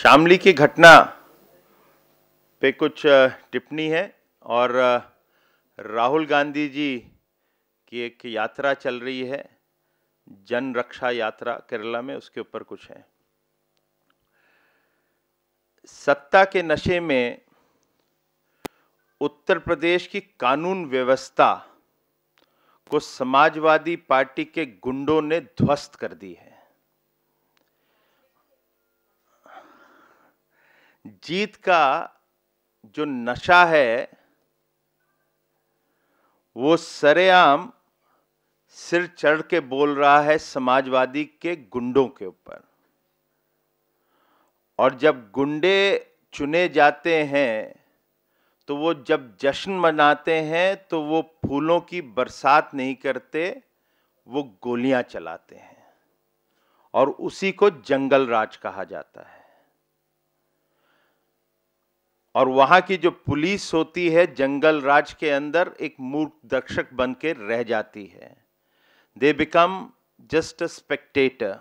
शामली की घटना पे कुछ टिप्पणी है और राहुल गांधी जी की एक यात्रा चल रही है, जन रक्षा यात्रा केरला में, उसके ऊपर कुछ है। सत्ता के नशे में उत्तर प्रदेश की कानून व्यवस्था को समाजवादी पार्टी के गुंडों ने ध्वस्त कर दी है। जीत का जो नशा है वो सरेआम सिर चढ़ के बोल रहा है समाजवादी के गुंडों के ऊपर। और जब गुंडे चुने जाते हैं तो वो जब जश्न मनाते हैं तो वो फूलों की बरसात नहीं करते, वो गोलियां चलाते हैं और उसी को जंगल राज कहा जाता है। और वहां की जो पुलिस होती है जंगल राज के अंदर एक मूर्ख दर्शक बन के रह जाती है। They become just a Spectator.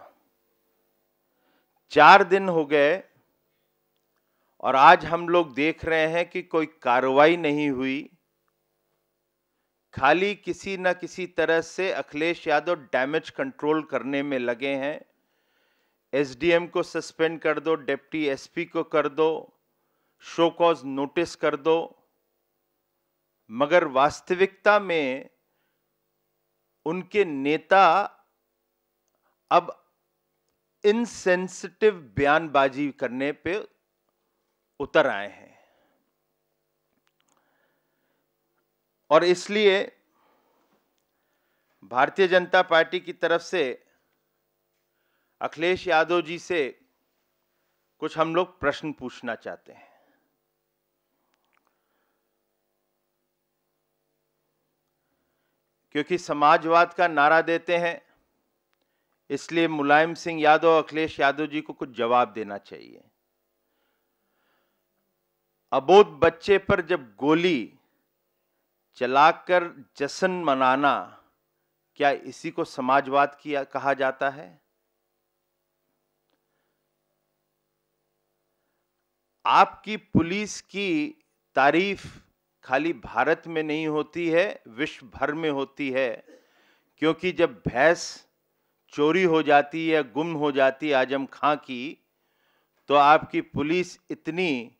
4 दिन हो गए और आज हम लोग देख रहे हैं कि कोई कार्रवाई नहीं हुई। खाली किसी न किसी तरह से अखिलेश यादव डैमेज कंट्रोल करने में लगे हैं। एसडीएम को सस्पेंड कर दो, डिप्टी एसपी को कर दो, शो कॉज नोटिस कर दो, मगर वास्तविकता में उनके नेता अब इनसेंसिटिव बयानबाजी करने पे उतर आए हैं। और इसलिए भारतीय जनता पार्टी की तरफ से अखिलेश यादव जी से कुछ हम लोग प्रश्न पूछना चाहते हैं। क्योंकि समाजवाद का नारा देते हैं, इसलिए मुलायम सिंह यादव और अखिलेश यादव जी को कुछ जवाब देना चाहिए। अबोध बच्चे पर जब गोली चलाकर जश्न मनाना, क्या इसी को समाजवाद किया कहा जाता है? आपकी पुलिस की तारीफ खाली भारत में नहीं होती है, विश्व भर में होती है। क्योंकि जब भैंस चोरी हो जाती है या गुम हो जाती है आजम खां की, तो आपकी पुलिस इतनी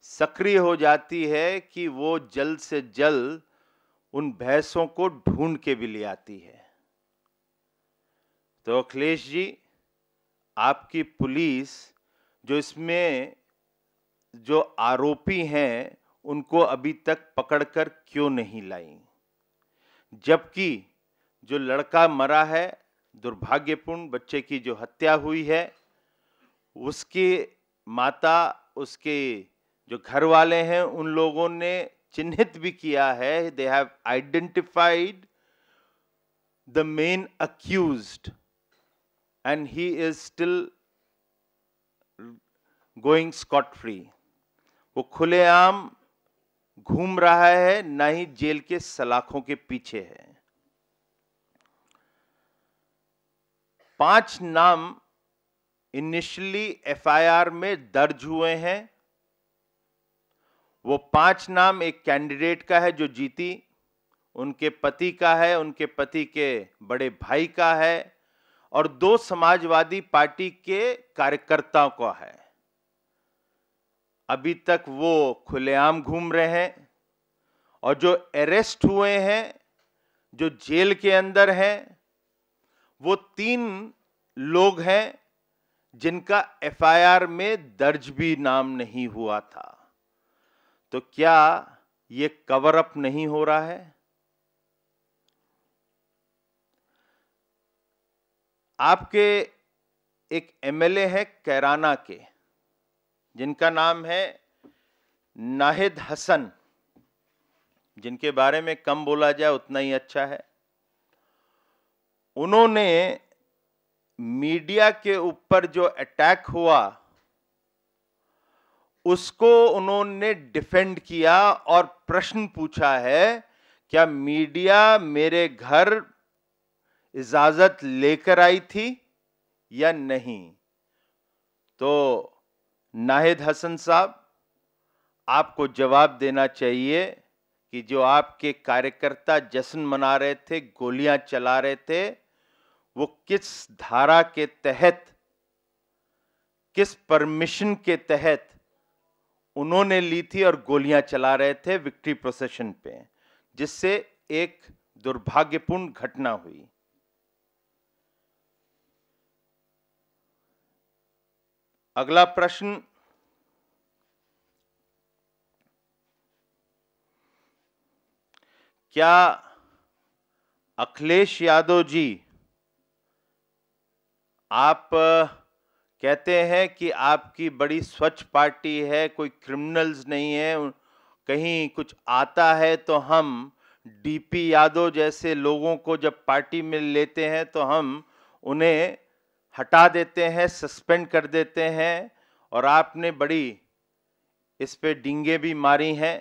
सक्रिय हो जाती है कि वो जल्द से जल्द उन भैंसों को ढूंढ के भी ले आती है। तो अखिलेश जी, आपकी पुलिस जो इसमें जो आरोपी हैं उनको अभी तक पकड़कर क्यों नहीं लाई? जबकि जो लड़का मरा है, दुर्भाग्यपूर्ण बच्चे की जो हत्या हुई है, उसकी माता, उसके जो घर वाले हैं, उन लोगों ने चिन्हित भी किया है। They have identified the main accused and he is still going scot free. वो खुलेआम घूम रहा है, ना ही जेल के सलाखों के पीछे है। 5 नाम इनिशियली एफआईआर में दर्ज हुए हैं। वो 5 नाम एक कैंडिडेट का है जो जीती, उनके पति का है, उनके पति के बड़े भाई का है और 2 समाजवादी पार्टी के कार्यकर्ताओं का है। अभी तक वो खुलेआम घूम रहे हैं। और जो अरेस्ट हुए हैं, जो जेल के अंदर हैं, वो 3 लोग हैं जिनका एफआईआर में दर्ज भी नाम नहीं हुआ था। तो क्या ये कवर अप नहीं हो रहा है? आपके एक एमएलए है कैराना के, जिनका नाम है नाहिद हसन, जिनके बारे में कम बोला जाए उतना ही अच्छा है। उन्होंने मीडिया के ऊपर जो अटैक हुआ उसको उन्होंने डिफेंड किया और प्रश्न पूछा है, क्या मीडिया मेरे घर इजाजत लेकर आई थी या नहीं? तो नाहिद हसन साहब, आपको जवाब देना चाहिए कि जो आपके कार्यकर्ता जश्न मना रहे थे, गोलियां चला रहे थे, वो किस धारा के तहत, किस परमिशन के तहत उन्होंने ली थी और गोलियां चला रहे थे विक्ट्री प्रोसेशन पे, जिससे एक दुर्भाग्यपूर्ण घटना हुई। अगला प्रश्न, क्या अखिलेश यादव जी, आप कहते हैं कि आपकी बड़ी स्वच्छ पार्टी है, कोई क्रिमिनल्स नहीं है, कहीं कुछ आता है तो हम डीपी यादव जैसे लोगों को जब पार्टी में लेते हैं तो हम उन्हें हटा देते हैं, सस्पेंड कर देते हैं, और आपने बड़ी इस पे डींगे भी मारी हैं।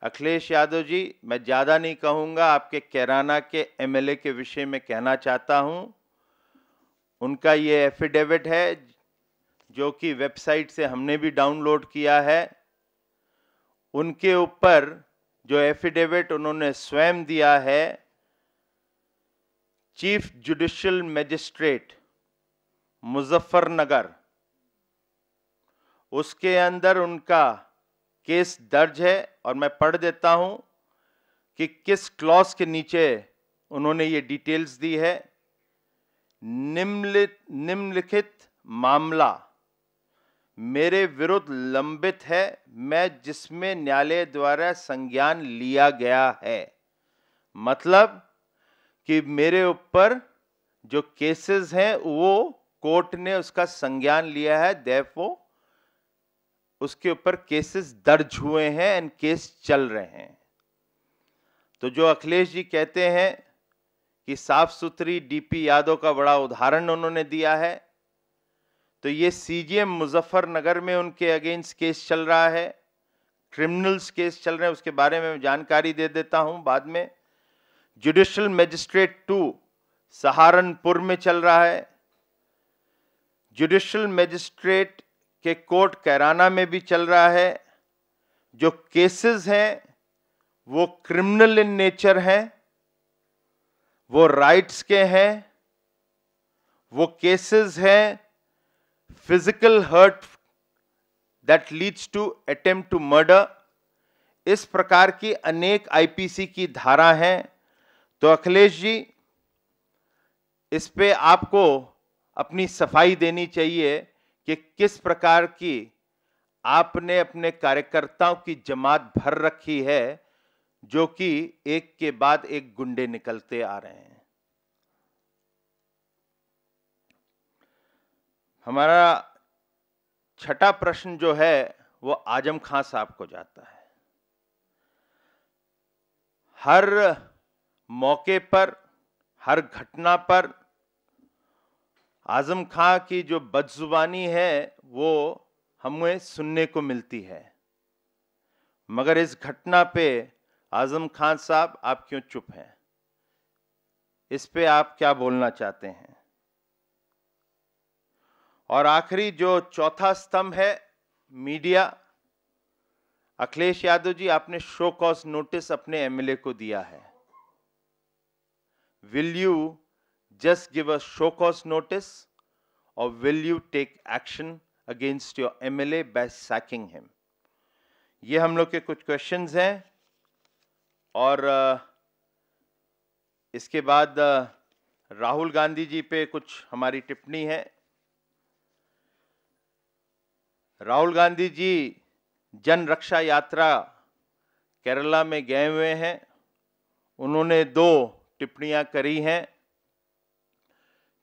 अखिलेश यादव जी, मैं ज़्यादा नहीं कहूँगा, आपके कैराना के एमएलए के विषय में कहना चाहता हूँ। उनका ये एफिडेविट है जो कि वेबसाइट से हमने भी डाउनलोड किया है। उनके ऊपर जो एफिडेविट उन्होंने स्वयं दिया है, चीफ जुडिशियल मजिस्ट्रेट मुजफ्फरनगर, उसके अंदर उनका केस दर्ज है, और मैं पढ़ देता हूं कि किस क्लॉज के नीचे उन्होंने ये डिटेल्स दी है। निम्नलिखित मामला मेरे विरुद्ध लंबित है, मैं जिसमें न्यायालय द्वारा संज्ञान लिया गया है। मतलब कि मेरे ऊपर जो केसेस हैं वो कोर्ट ने उसका संज्ञान लिया है, देयरफॉर उसके ऊपर केसेस दर्ज हुए हैं एंड केस चल रहे हैं। तो जो अखिलेश जी कहते हैं कि साफ सुथरी डीपी यादव का बड़ा उदाहरण उन्होंने दिया है, तो ये सीजीएम मुजफ्फरनगर में उनके अगेंस्ट केस चल रहा है, क्रिमिनल्स केस चल रहे हैं, उसके बारे में जानकारी दे देता हूं बाद में। जुडिशियल मजिस्ट्रेट 2 सहारनपुर में चल रहा है, जुडिशियल मजिस्ट्रेट के कोर्ट कैराना में भी चल रहा है। जो केसेस हैं वो क्रिमिनल इन नेचर हैं, वो राइट्स के हैं, वो केसेस हैं physical hurt that leads to attempt to murder, इस प्रकार की अनेक आईपीसी की धारा हैं। तो अखिलेश जी, इस पे आपको अपनी सफाई देनी चाहिए कि किस प्रकार की आपने अपने कार्यकर्ताओं की जमात भर रखी है, जो कि एक के बाद एक गुंडे निकलते आ रहे हैं। हमारा छठा प्रश्न जो है वो आजम खान साहब को जाता है। हर मौके पर, हर घटना पर आजम खां की जो बदजुबानी है वो हमें सुनने को मिलती है, मगर इस घटना पे आजम खान साहब आप क्यों चुप हैं? इस पे आप क्या बोलना चाहते हैं? और आखिरी जो चौथा स्तंभ है, मीडिया, अखिलेश यादव जी, आपने शो कॉज नोटिस अपने एमएलए को दिया है। Will you just give a show cause notice or will you take action against your MLA by sacking him? ये हम लोग के कुछ क्वेश्चंस हैं, और इसके बाद राहुल गांधी जी पे कुछ हमारी टिप्पणी है। राहुल गांधी जी जन रक्षा यात्रा केरला में गए हुए हैं, उन्होंने 2 टिप्पणियां करी हैं।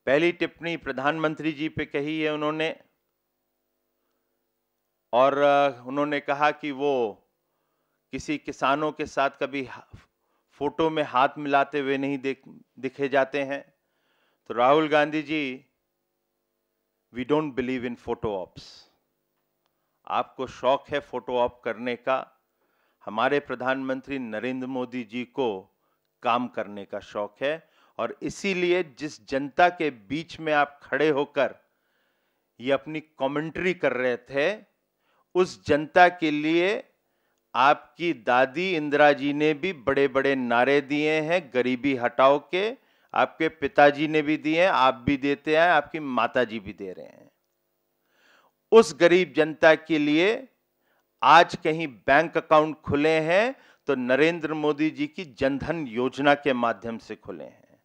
पहली टिप्पणी प्रधानमंत्री जी पे कही है उन्होंने, और उन्होंने कहा कि वो किसी किसानों के साथ कभी फोटो में हाथ मिलाते हुए नहीं दिखे जाते हैं। तो Rahul Gandhi ji, we don't believe in photo ops. आपको शौक है फोटो ऑप करने का, हमारे प्रधानमंत्री नरेंद्र मोदी जी को काम करने का शौक है, और इसीलिए जिस जनता के बीच में आप खड़े होकर ये अपनी कमेंट्री कर रहे थे, उस जनता के लिए आपकी दादी इंदिरा जी ने भी बड़े बड़े नारे दिए हैं गरीबी हटाओ के, आपके पिताजी ने भी दिए हैं, आप भी देते हैं, आपकी माताजी भी दे रहे हैं। उस गरीब जनता के लिए आज कहीं बैंक अकाउंट खुले हैं तो नरेंद्र मोदी जी की जनधन योजना के माध्यम से खुले हैं।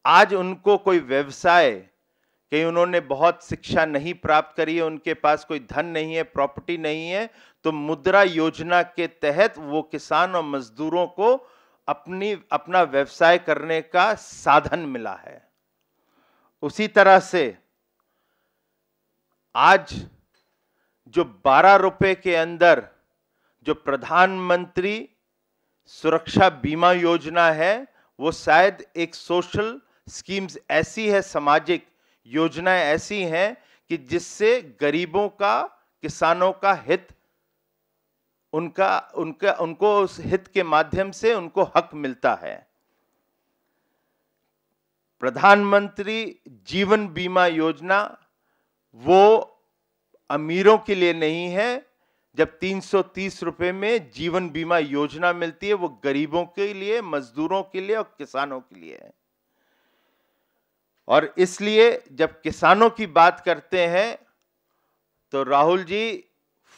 आज उनको कोई व्यवसाय, कहीं उन्होंने बहुत शिक्षा नहीं प्राप्त करी है, उनके पास कोई धन नहीं है, प्रॉपर्टी नहीं है, तो मुद्रा योजना के तहत वो किसान और मजदूरों को अपना व्यवसाय करने का साधन मिला है। उसी तरह से आज जो 12 रुपए के अंदर जो प्रधानमंत्री सुरक्षा बीमा योजना है, वो शायद एक सोशल स्कीम्स ऐसी है, सामाजिक योजनाएं ऐसी हैं कि गरीबों का, किसानों का हित, उनको उस हित के माध्यम से उनको हक मिलता है। प्रधानमंत्री जीवन बीमा योजना वो अमीरों के लिए नहीं है। जब 330 रुपए में जीवन बीमा योजना मिलती है, वो गरीबों के लिए, मजदूरों के लिए और किसानों के लिए है। और इसलिए जब किसानों की बात करते हैं तो राहुल जी,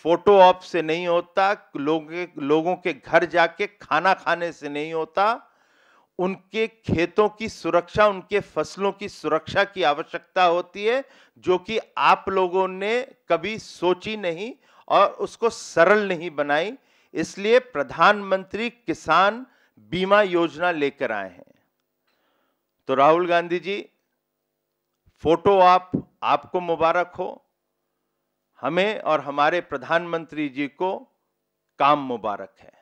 फोटो ऑप से नहीं होता, लोगों के घर जाके खाना खाने से नहीं होता, उनके खेतों की सुरक्षा, उनके फसलों की सुरक्षा की आवश्यकता होती है, जो कि आप लोगों ने कभी सोची नहीं और उसको सरल नहीं बनाई। इसलिए प्रधानमंत्री किसान बीमा योजना लेकर आए हैं। तो राहुल गांधी जी, फोटो आपको मुबारक हो, हमें और हमारे प्रधानमंत्री जी को काम मुबारक है।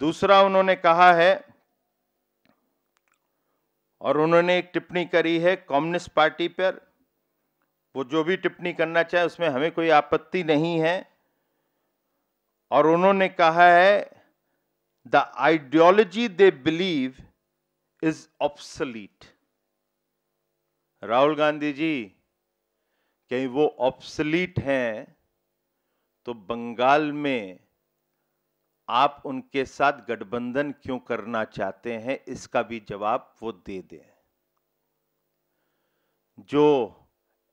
दूसरा उन्होंने कहा है, और उन्होंने एक टिप्पणी करी है कम्युनिस्ट पार्टी पर, वो जो भी टिप्पणी करना चाहे उसमें हमें कोई आपत्ति नहीं है। और उन्होंने कहा है, the ideology they believe is obsolete. Rahul Gandhi ji, कहीं वो ऑब्सोलीट हैं तो बंगाल में आप उनके साथ गठबंधन क्यों करना चाहते हैं, इसका भी जवाब वो दे दें। जो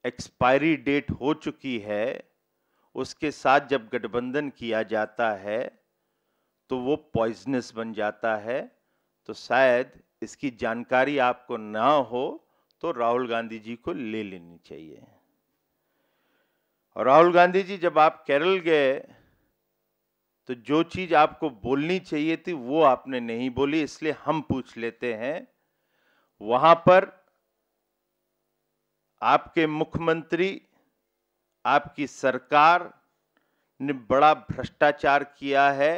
एक्सपायरी डेट हो चुकी है उसके साथ जब गठबंधन किया जाता है तो वो पॉइजनस बन जाता है। तो शायद इसकी जानकारी आपको ना हो तो राहुल गांधी जी को ले लेनी चाहिए। और राहुल गांधी जी, जब आप केरल गए तो जो चीज आपको बोलनी चाहिए थी वो आपने नहीं बोली, इसलिए हम पूछ लेते हैं। वहां पर आपके मुख्यमंत्री, आपकी सरकार ने बड़ा भ्रष्टाचार किया है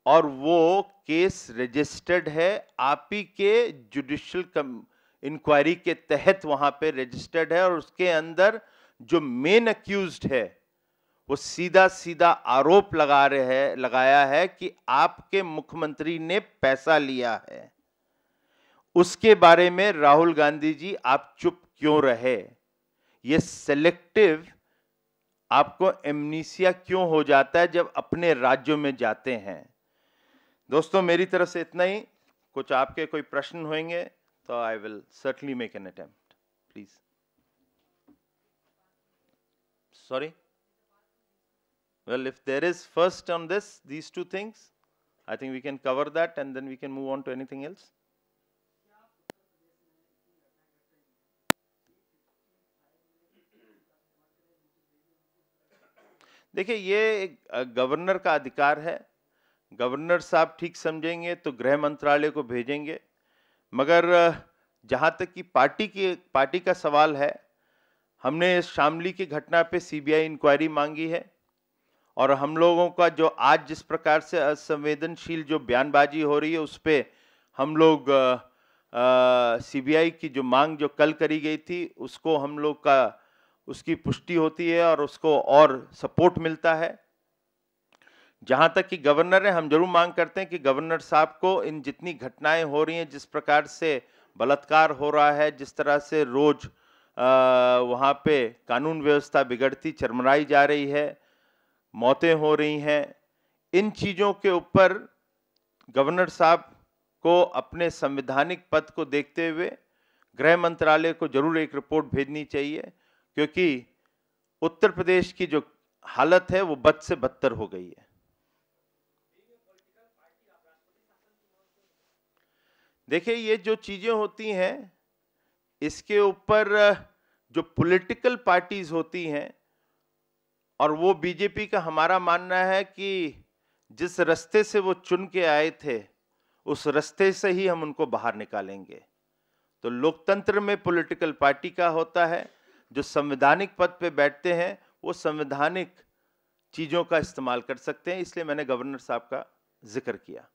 और वो केस रजिस्टर्ड है, आप ही के जुडिशियल इंक्वायरी के तहत वहां पे रजिस्टर्ड है। और उसके अंदर जो मेन अक्यूज्ड है वो सीधा सीधा आरोप लगाया है कि आपके मुख्यमंत्री ने पैसा लिया है। उसके बारे में राहुल गांधी जी आप चुप क्यों रहे? ये सेलेक्टिव आपको एमनीसिया क्यों हो जाता है जब अपने राज्यों में जाते हैं? दोस्तों, मेरी तरफ से इतना ही। कुछ आपके कोई प्रश्न होंगे तो I will certainly make an attempt, please. Sorry? Well, if there is first on these two things, I think we can cover that and then we can move on to anything else. देखिए, ये governor का अधिकार है। Governor साहब ठीक समझेंगे तो गृह मंत्रालय को भेजेंगे, मगर जहां तक कि पार्टी का सवाल है, हमने शामली की घटना पे सीबीआई इंक्वायरी मांगी है और हम लोगों का जो आज जिस प्रकार से असंवेदनशील जो बयानबाजी हो रही है उस पे हम लोग सीबीआई की जो मांग जो कल करी गई थी उसको हम लोग का उसकी पुष्टि होती है और उसको और सपोर्ट मिलता है। जहां तक कि गवर्नर है, हम जरूर मांग करते हैं कि गवर्नर साहब को इन जितनी घटनाएं हो रही हैं, जिस प्रकार से बलात्कार हो रहा है, जिस तरह से रोज वहाँ पे कानून व्यवस्था बिगड़ती चरमराई जा रही है, मौतें हो रही हैं। इन चीज़ों के ऊपर गवर्नर साहब को अपने संवैधानिक पद को देखते हुए गृह मंत्रालय को जरूर एक रिपोर्ट भेजनी चाहिए, क्योंकि उत्तर प्रदेश की जो हालत है वो बद से बदतर हो गई है। देखिए, ये जो चीजें होती हैं इसके ऊपर जो पॉलिटिकल पार्टीज होती हैं, और वो बीजेपी का हमारा मानना है कि जिस रास्ते से वो चुन के आए थे उस रास्ते से ही हम उनको बाहर निकालेंगे। तो लोकतंत्र में पॉलिटिकल पार्टी का होता है, जो संवैधानिक पद पे बैठते हैं वो संवैधानिक चीजों का इस्तेमाल कर सकते हैं, इसलिए मैंने गवर्नर साहब का जिक्र किया।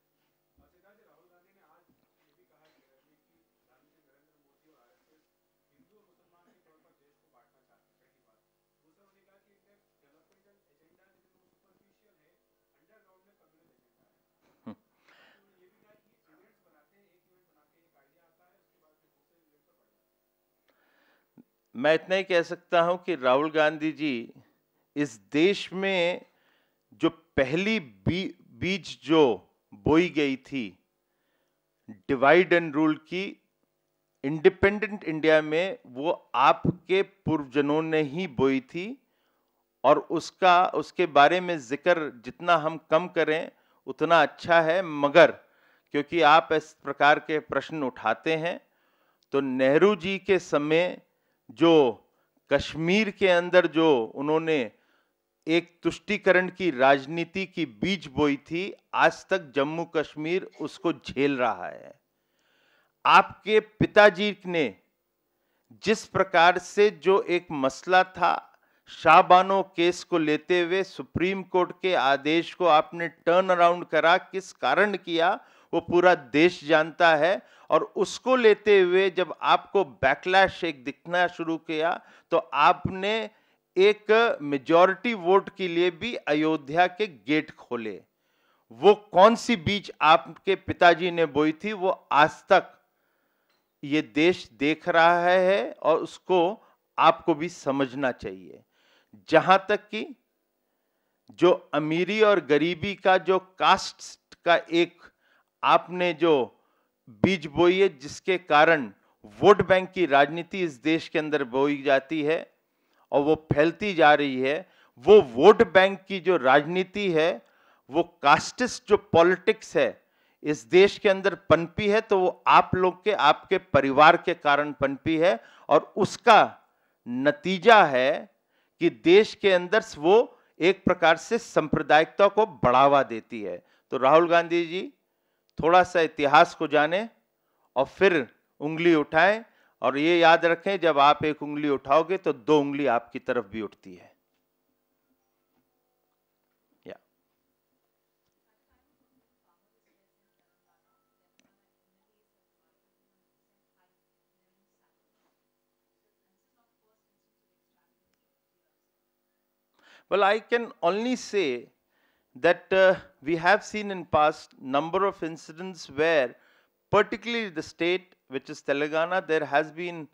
मैं इतना ही कह सकता हूं कि राहुल गांधी जी इस देश में जो पहली बीज जो बोई गई थी डिवाइड एंड रूल की इंडिपेंडेंट इंडिया में, वो आपके पूर्वजनों ने ही बोई थी, और उसके बारे में जिक्र जितना हम कम करें उतना अच्छा है। मगर क्योंकि आप इस प्रकार के प्रश्न उठाते हैं, तो नेहरू जी के समय जो कश्मीर के अंदर जो उन्होंने एक तुष्टीकरण की राजनीति की बीज बोई थी, आज तक जम्मू कश्मीर उसको झेल रहा है। आपके पिताजी ने जिस प्रकार से जो एक मसला था शाहबानो केस को लेते हुए सुप्रीम कोर्ट के आदेश को आपने टर्न अराउंड करा, किस कारण किया वो पूरा देश जानता है। और उसको लेते हुए जब आपको बैकलैश एक दिखना शुरू किया, तो आपने एक मेजॉरिटी वोट के लिए भी अयोध्या के गेट खोले। वो कौन सी बीज आपके पिताजी ने बोई थी वो आज तक ये देश देख रहा है, और उसको आपको भी समझना चाहिए। जहां तक कि जो अमीरी और गरीबी का जो कास्ट का एक आपने जो बीज बोई है, जिसके कारण वोट बैंक की राजनीति इस देश के अंदर बोई जाती है और वो फैलती जा रही है। वो वोट बैंक की जो राजनीति है, वो कास्टिस्ट जो पॉलिटिक्स है इस देश के अंदर पनपी है, तो वो आप लोग के, आपके परिवार के कारण पनपी है, और उसका नतीजा है कि देश के अंदर वो एक प्रकार से सांप्रदायिकता को बढ़ावा देती है। तो राहुल गांधी जी थोड़ा सा इतिहास को जानें और फिर उंगली उठाएं, और ये याद रखें जब आप एक उंगली उठाओगे तो दो उंगली आपकी तरफ भी उठती है। Well, I can only say that we have seen in past number of incidents where, particularly the state which is Telangana, there has been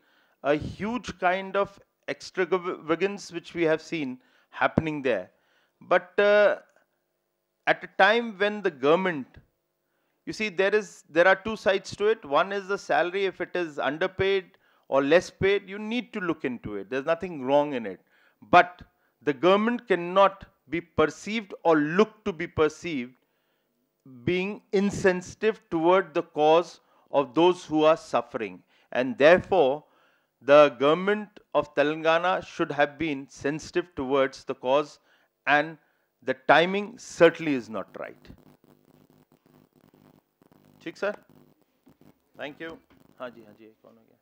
a huge kind of extravagance which we have seen happening there. But at a time when the government, you see, there are two sides to it. One is the salary. If it is underpaid or less paid, you need to look into it. There's nothing wrong in it. But the government cannot be perceived or look to be perceived being insensitive toward the cause of those who are suffering. And therefore, the government of Telangana should have been sensitive towards the cause, and the timing certainly is not right. ठीक sir, thank you. हाँ जी, कौन हो गया?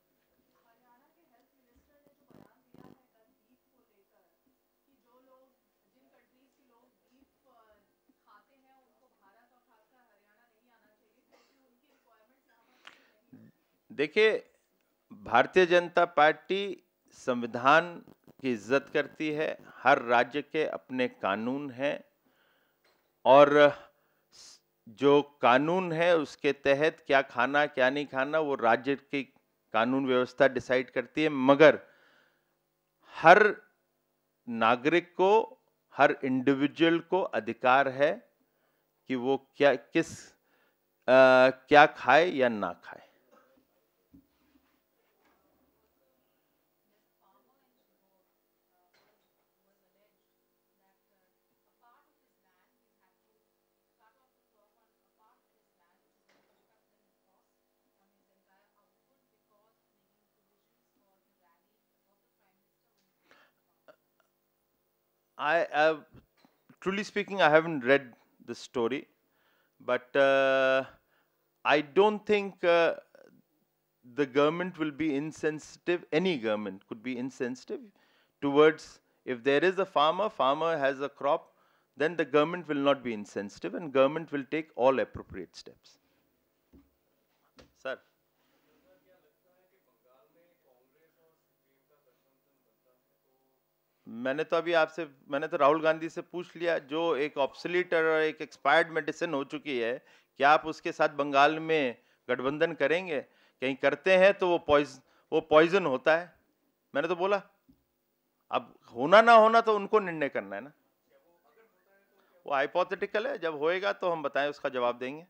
देखिए, Bharatiya Janata party संविधान की इज्जत करती है। हर राज्य के अपने कानून हैं, और जो कानून है उसके तहत क्या खाना क्या नहीं खाना वो राज्य की कानून व्यवस्था डिसाइड करती है। मगर हर नागरिक को, हर इंडिविजुअल को अधिकार है कि वो क्या खाए या ना खाए। Truly speaking, I haven't read the story, but I don't think the government will be insensitive. Any government could be insensitive towards, if there is a farmer has a crop, then the government will not be insensitive and government will take all appropriate steps. Sir. मैंने तो राहुल गांधी से पूछ लिया, जो एक obsolete और एक expired medicine हो चुकी है, क्या आप उसके साथ बंगाल में गठबंधन करेंगे? कहीं करते हैं तो वो पॉइजन होता है। मैंने तो बोला अब होना ना होना तो उनको निर्णय करना है ना, वो हाइपोथेटिकल है, जब होएगा तो हम बताएं, उसका जवाब देंगे।